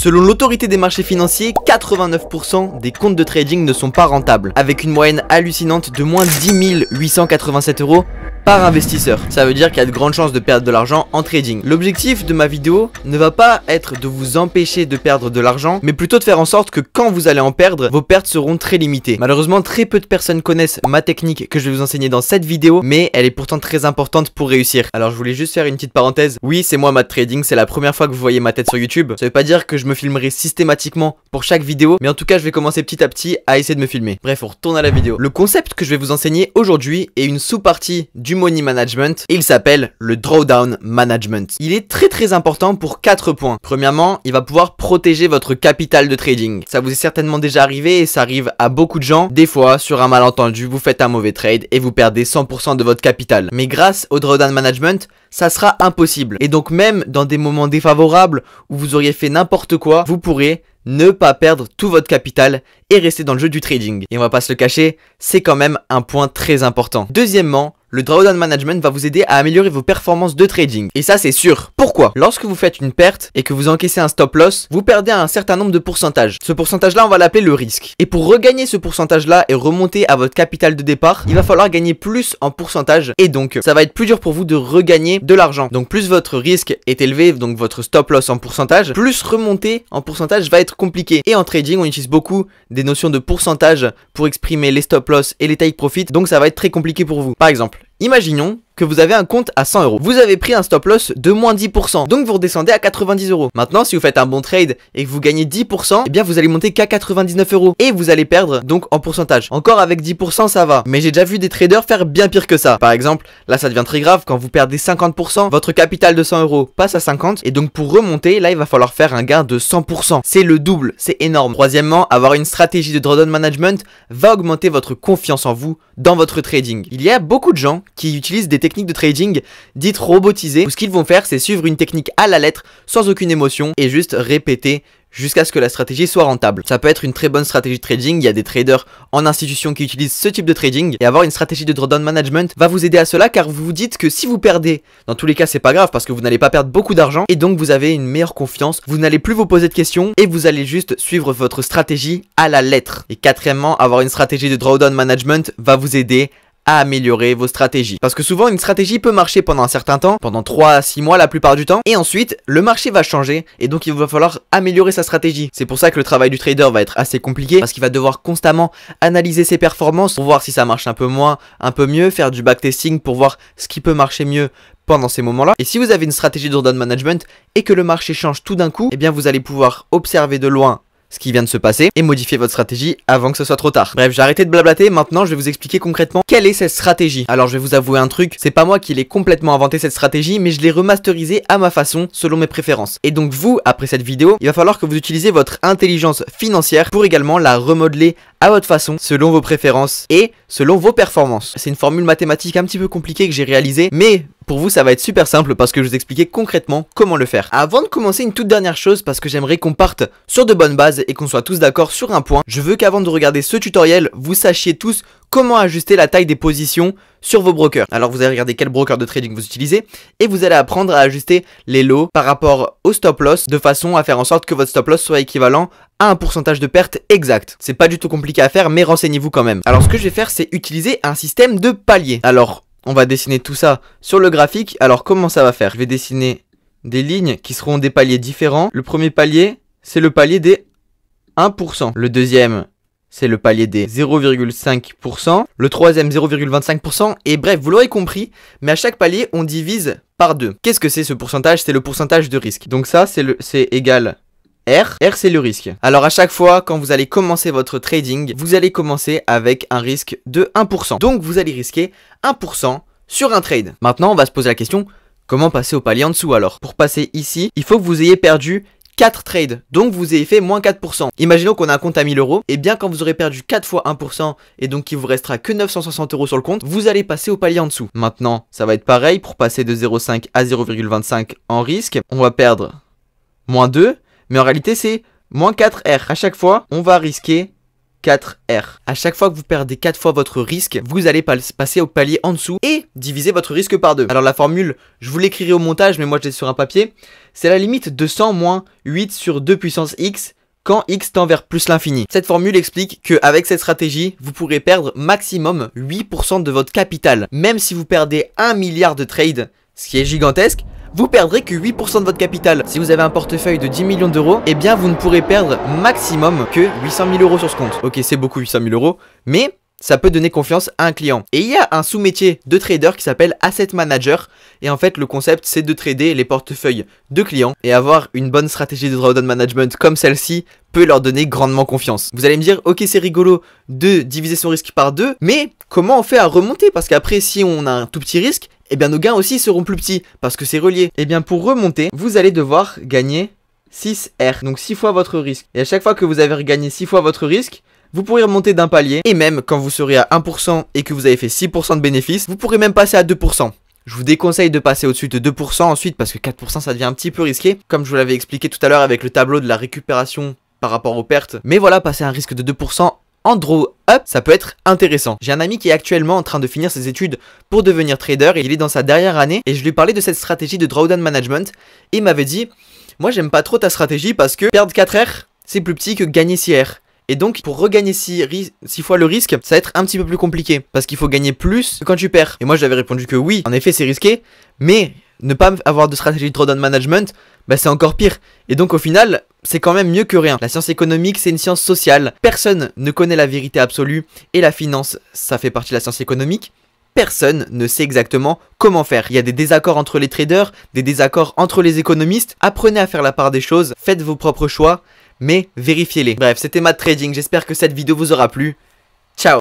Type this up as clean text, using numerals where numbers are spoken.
Selon l'autorité des marchés financiers, 89% des comptes de trading ne sont pas rentables, avec une moyenne hallucinante de moins 10 887 € par investisseur. Ça veut dire qu'il y a de grandes chances de perdre de l'argent en trading. L'objectif de ma vidéo ne va pas être de vous empêcher de perdre de l'argent, mais plutôt de faire en sorte que quand vous allez en perdre, vos pertes seront très limitées. Malheureusement, très peu de personnes connaissent ma technique que je vais vous enseigner dans cette vidéo, mais elle est pourtant très importante pour réussir. Alors je voulais juste faire une petite parenthèse. Oui, c'est moi Matt Trading, c'est la première fois que vous voyez ma tête sur YouTube. Ça veut pas dire que je me filmerai systématiquement pour chaque vidéo, mais en tout cas je vais commencer petit à petit à essayer de me filmer. Bref, on retourne à la vidéo. Le concept que je vais vous enseigner aujourd'hui est une sous-partie du money management et il s'appelle le drawdown management. Il est très important pour 4 points. Premièrement, il va pouvoir protéger votre capital de trading. Ça vous est certainement déjà arrivé et ça arrive à beaucoup de gens. Des fois, sur un malentendu, vous faites un mauvais trade et vous perdez 100% de votre capital. Mais grâce au drawdown management, ça sera impossible. Et donc même dans des moments défavorables où vous auriez fait n'importe quoi, vous pourrez ne pas perdre tout votre capital et rester dans le jeu du trading. Et on va pas se le cacher, c'est quand même un point très important. Deuxièmement, le drawdown management va vous aider à améliorer vos performances de trading. Et ça c'est sûr. Pourquoi? Lorsque vous faites une perte et que vous encaissez un stop loss, vous perdez un certain nombre de pourcentages. Ce pourcentage là on va l'appeler le risque. Et pour regagner ce pourcentage là et remonter à votre capital de départ, il va falloir gagner plus en pourcentage. Et donc ça va être plus dur pour vous de regagner de l'argent. Donc plus votre risque est élevé, donc votre stop loss en pourcentage, plus remonter en pourcentage va être compliqué. Et en trading on utilise beaucoup des notions de pourcentage pour exprimer les stop loss et les take profit. Donc ça va être très compliqué pour vous. Par exemple, imaginons que vous avez un compte à 100 €. Vous avez pris un stop loss de moins 10%. Donc vous redescendez à 90 €. Maintenant, si vous faites un bon trade et que vous gagnez 10%, eh bien vous allez monter qu'à 99 €. Et vous allez perdre donc en pourcentage. Encore avec 10%, ça va. Mais j'ai déjà vu des traders faire bien pire que ça. Par exemple, là ça devient très grave. Quand vous perdez 50%, votre capital de 100 € passe à 50. Et donc pour remonter, là il va falloir faire un gain de 100%. C'est le double. C'est énorme. Troisièmement, avoir une stratégie de drawdown management va augmenter votre confiance en vous dans votre trading. Il y a beaucoup de gens qui utilisent des techniques de trading dites robotisées, où ce qu'ils vont faire c'est suivre une technique à la lettre sans aucune émotion et juste répéter jusqu'à ce que la stratégie soit rentable. Ça peut être une très bonne stratégie de trading. Il y a des traders en institution qui utilisent ce type de trading, et avoir une stratégie de drawdown management va vous aider à cela, car vous vous dites que si vous perdez, dans tous les cas c'est pas grave parce que vous n'allez pas perdre beaucoup d'argent, et donc vous avez une meilleure confiance, vous n'allez plus vous poser de questions et vous allez juste suivre votre stratégie à la lettre. Et quatrièmement, avoir une stratégie de drawdown management va vous aider à améliorer vos stratégies. Parce que souvent une stratégie peut marcher pendant un certain temps, pendant 3 à 6 mois la plupart du temps, et ensuite le marché va changer et donc il va falloir améliorer sa stratégie. C'est pour ça que le travail du trader va être assez compliqué, parce qu'il va devoir constamment analyser ses performances pour voir si ça marche un peu moins, un peu mieux, faire du backtesting pour voir ce qui peut marcher mieux pendant ces moments-là. Et si vous avez une stratégie de drawdown management et que le marché change tout d'un coup, eh bien vous allez pouvoir observer de loin ce qui vient de se passer et modifier votre stratégie avant que ce soit trop tard. Bref, j'ai arrêté de blablater, maintenant je vais vous expliquer concrètement quelle est cette stratégie. Alors je vais vous avouer un truc, c'est pas moi qui l'ai complètement inventé cette stratégie, mais je l'ai remasterisée à ma façon, selon mes préférences. Et donc vous, après cette vidéo, il va falloir que vous utilisiez votre intelligence financière pour également la remodeler à votre façon, selon vos préférences et selon vos performances. C'est une formule mathématique un petit peu compliquée que j'ai réalisée, mais pour vous ça va être super simple parce que je vais vous expliquer concrètement comment le faire. Avant de commencer, une toute dernière chose, parce que j'aimerais qu'on parte sur de bonnes bases et qu'on soit tous d'accord sur un point. Je veux qu'avant de regarder ce tutoriel, vous sachiez tous comment ajuster la taille des positions sur vos brokers. Alors vous allez regarder quel broker de trading vous utilisez et vous allez apprendre à ajuster les lots par rapport au stop loss de façon à faire en sorte que votre stop loss soit équivalent à un pourcentage de perte exact. C'est pas du tout compliqué à faire, mais renseignez-vous quand même. Alors ce que je vais faire, c'est utiliser un système de paliers. Alors on va dessiner tout ça sur le graphique. Alors comment ça va faire? Je vais dessiner des lignes qui seront des paliers différents. Le premier palier, c'est le palier des 1%. Le deuxième, c'est le palier des 0,5%. Le troisième, 0,25%. Et bref, vous l'aurez compris, mais à chaque palier, on divise par 2. Qu'est-ce que c'est ce pourcentage? C'est le pourcentage de risque. Donc ça, c'est égal R. R, c'est le risque. Alors à chaque fois, quand vous allez commencer votre trading, vous allez commencer avec un risque de 1%. Donc vous allez risquer 1% sur un trade. Maintenant, on va se poser la question, comment passer au palier en dessous alors? Pour passer ici, il faut que vous ayez perdu 4 trades, donc vous avez fait moins 4%. Imaginons qu'on a un compte à 1000 €, et bien quand vous aurez perdu 4 fois 1%, et donc qu'il vous restera que 960 € sur le compte, vous allez passer au palier en dessous. Maintenant, ça va être pareil, pour passer de 0,5 à 0,25 en risque, on va perdre moins 2, mais en réalité c'est moins 4R. À chaque fois, on va risquer 4R. À chaque fois que vous perdez 4 fois votre risque, vous allez passer au palier en dessous et diviser votre risque par 2. Alors la formule, je vous l'écrirai au montage, mais moi je l'ai sur un papier. C'est la limite de 100 moins 8 sur 2 puissance x quand x tend vers plus l'infini. Cette formule explique qu'avec cette stratégie, vous pourrez perdre maximum 8% de votre capital. Même si vous perdez 1 milliard de trades, ce qui est gigantesque, vous perdrez que 8% de votre capital. Si vous avez un portefeuille de 10 millions d'euros, eh bien vous ne pourrez perdre maximum que 800 000 euros sur ce compte. Ok, c'est beaucoup 800 000 euros, mais ça peut donner confiance à un client. Et il y a un sous-métier de trader qui s'appelle Asset Manager. Et en fait, le concept, c'est de trader les portefeuilles de clients. Et avoir une bonne stratégie de drawdown management comme celle-ci peut leur donner grandement confiance. Vous allez me dire, ok, c'est rigolo de diviser son risque par 2, mais comment on fait à remonter? Parce qu'après, si on a un tout petit risque, eh bien nos gains aussi seront plus petits, parce que c'est relié. Eh bien pour remonter, vous allez devoir gagner 6R, donc 6 fois votre risque. Et à chaque fois que vous avez gagné 6 fois votre risque, vous pourrez remonter d'un palier. Et même quand vous serez à 1% et que vous avez fait 6% de bénéfices, vous pourrez même passer à 2%. Je vous déconseille de passer au-dessus de 2% ensuite, parce que 4% ça devient un petit peu risqué, comme je vous l'avais expliqué tout à l'heure avec le tableau de la récupération par rapport aux pertes. Mais voilà, passer un risque de 2% en draw up, ça peut être intéressant. J'ai un ami qui est actuellement en train de finir ses études pour devenir trader et il est dans sa dernière année et je lui parlais de cette stratégie de drawdown management et il m'avait dit, moi j'aime pas trop ta stratégie parce que perdre 4R c'est plus petit que gagner 6R. Et donc pour regagner 6 fois le risque, ça va être un petit peu plus compliqué parce qu'il faut gagner plus que quand tu perds. Et moi j'avais répondu que oui, en effet c'est risqué, mais ne pas avoir de stratégie de drawdown management, bah c'est encore pire. Et donc au final, c'est quand même mieux que rien. La science économique, c'est une science sociale. Personne ne connaît la vérité absolue. Et la finance, ça fait partie de la science économique. Personne ne sait exactement comment faire. Il y a des désaccords entre les traders, des désaccords entre les économistes. Apprenez à faire la part des choses, faites vos propres choix, mais vérifiez-les. Bref, c'était Matt Trading. J'espère que cette vidéo vous aura plu. Ciao!